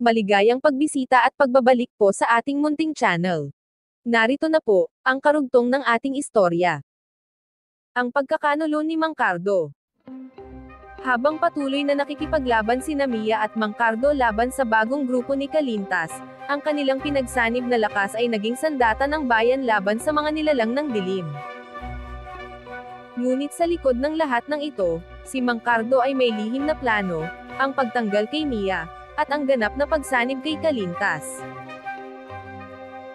Maligayang pagbisita at pagbabalik po sa ating munting channel. Narito na po, ang karugtong ng ating istorya. Ang pagkakanulo ni Mang Cardo. Habang patuloy na nakikipaglaban sina Mia at Mang Cardo laban sa bagong grupo ni Kalintas, ang kanilang pinagsanib na lakas ay naging sandata ng bayan laban sa mga nilalang ng dilim. Ngunit sa likod ng lahat ng ito, si Mang Cardo ay may lihim na plano, ang pagtanggal kay Mia, at ang ganap na pagsanib kay Kalintas.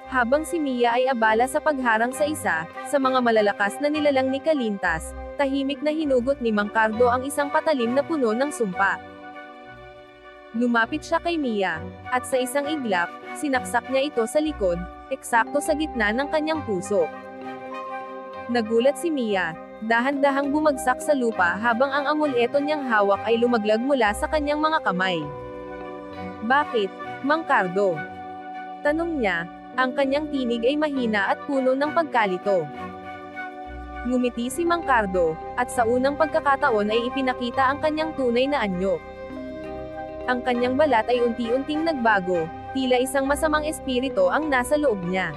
Habang si Mia ay abala sa pagharang sa isa, sa mga malalakas na nilalang ni Kalintas, tahimik na hinugot ni Mang Cardo ang isang patalim na puno ng sumpa. Lumapit siya kay Mia, at sa isang iglap, sinaksak niya ito sa likod, eksakto sa gitna ng kanyang puso. Nagulat si Mia, dahan-dahang bumagsak sa lupa habang ang amuleto niyang hawak ay lumaglag mula sa kanyang mga kamay. "Bakit, Mang Cardo?" tanong niya, ang kanyang tinig ay mahina at puno ng pagkalito. Ngumiti si Mang Cardo, at sa unang pagkakataon ay ipinakita ang kanyang tunay na anyo. Ang kanyang balat ay unti-unting nagbago, tila isang masamang espiritu ang nasa loob niya.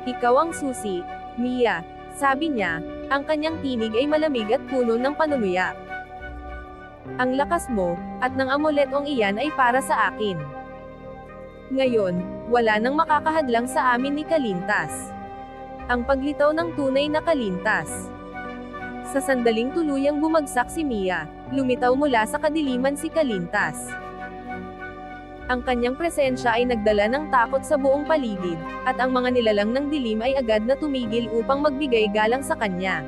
"Ikaw ang susi, Mia," sabi niya, ang kanyang tinig ay malamig at puno ng panunuya. "Ang lakas mo, at ng amuletong iyan ay para sa akin. Ngayon, wala nang makakahadlang sa amin ni Kalintas." Ang paglitaw ng tunay na Kalintas. Sa sandaling tuluyang bumagsak si Mia, lumitaw mula sa kadiliman si Kalintas. Ang kanyang presensya ay nagdala ng takot sa buong paligid, at ang mga nilalang ng dilim ay agad na tumigil upang magbigay galang sa kanya.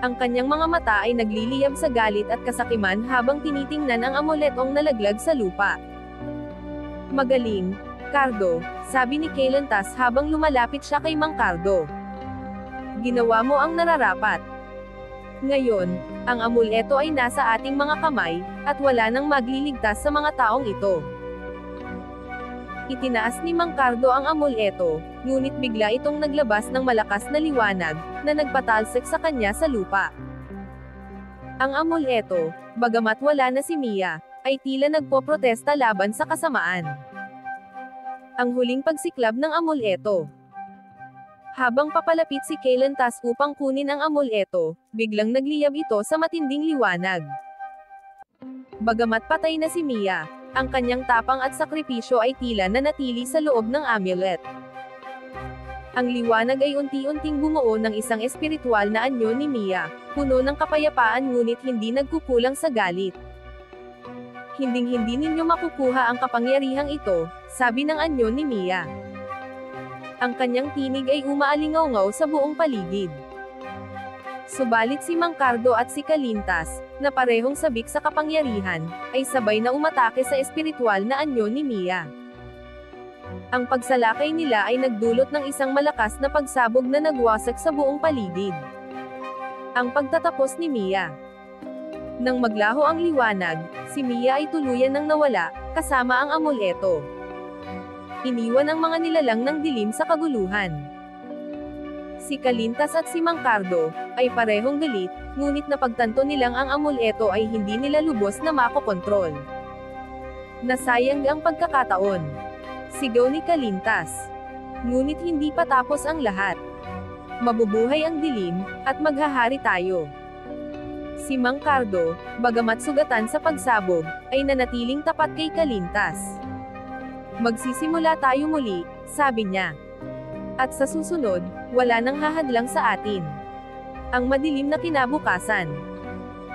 Ang kanyang mga mata ay nagliliyab sa galit at kasakiman habang tinitingnan ang amuletong nalaglag sa lupa. "Magaling, Cardo," sabi ni Kalintas habang lumalapit siya kay Mang Cardo. "Ginawa mo ang nararapat. Ngayon, ang amuleto ay nasa ating mga kamay, at wala nang magliligtas sa mga taong ito." Itinaas ni Mang Cardo ang amuleto, ngunit bigla itong naglabas ng malakas na liwanag, na nagpatalsik sa kanya sa lupa. Ang amuleto, bagamat wala na si Mia, ay tila nagpoprotesta laban sa kasamaan. Ang huling pagsiklab ng amuleto. Habang papalapit si Kalintas upang kunin ang amuleto, biglang nagliyab ito sa matinding liwanag. Bagamat patay na si Mia, ang kanyang tapang at sakripisyo ay tila nanatili sa loob ng amulet. Ang liwanag ay unti-unting bumuo ng isang espiritual na anyo ni Mia, puno ng kapayapaan ngunit hindi nagkukulang sa galit. "Hinding-hindi ninyo makukuha ang kapangyarihang ito," sabi ng anyo ni Mia. Ang kanyang tinig ay umaalingaw-ngaw sa buong paligid. Subalit si Mang Cardo at si Kalintas, na parehong sabik sa kapangyarihan, ay sabay na umatake sa espiritual na anyo ni Mia. Ang pagsalakay nila ay nagdulot ng isang malakas na pagsabog na nagwasak sa buong paligid. Ang pagtatapos ni Mia. Nang maglaho ang liwanag, si Mia ay tuluyan nang nawala, kasama ang amuleto. Iniwan ang mga nilalang ng dilim sa kaguluhan. Si Kalintas at si Mang Cardo ay parehong galit, ngunit napagtanto nilang ang amuleto ay hindi nila lubos na makokontrol. Nasayang ang pagkakataon. Sigaw ni Kalintas. Ngunit hindi pa tapos ang lahat. Mabubuhay ang dilim, at maghahari tayo. Si Mang Cardo, bagamat sugatan sa pagsabog, ay nanatiling tapat kay Kalintas. "Magsisimula tayo muli," sabi niya. "At sa susunod, wala nang hahadlang sa atin." Ang madilim na kinabukasan.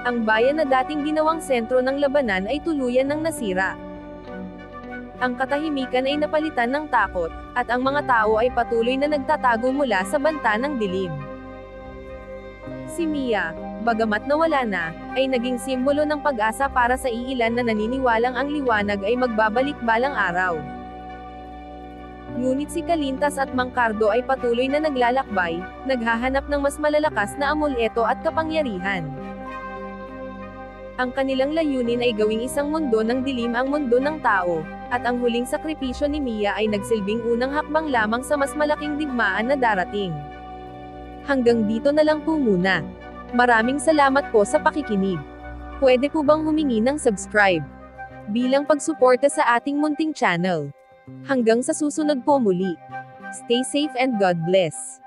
Ang bayan na dating ginawang sentro ng labanan ay tuluyan ng nasira. Ang katahimikan ay napalitan ng takot, at ang mga tao ay patuloy na nagtatago mula sa banta ng dilim. Si Mia, bagamat nawala na, ay naging simbolo ng pag-asa para sa iilan na naniniwalang ang liwanag ay magbabalik balang araw. Ngunit si Kalintas at Mang Cardo ay patuloy na naglalakbay, naghahanap ng mas malalakas na amuleto at kapangyarihan. Ang kanilang layunin ay gawing isang mundo ng dilim ang mundo ng tao, at ang huling sakripisyo ni Mia ay nagsilbing unang hakbang lamang sa mas malaking digmaan na darating. Hanggang dito na lang po muna. Maraming salamat po sa pakikinig. Pwede po bang humingi ng subscribe? bilang pagsuporta sa ating munting channel. Hanggang sa susunod po muli. Stay safe and God bless.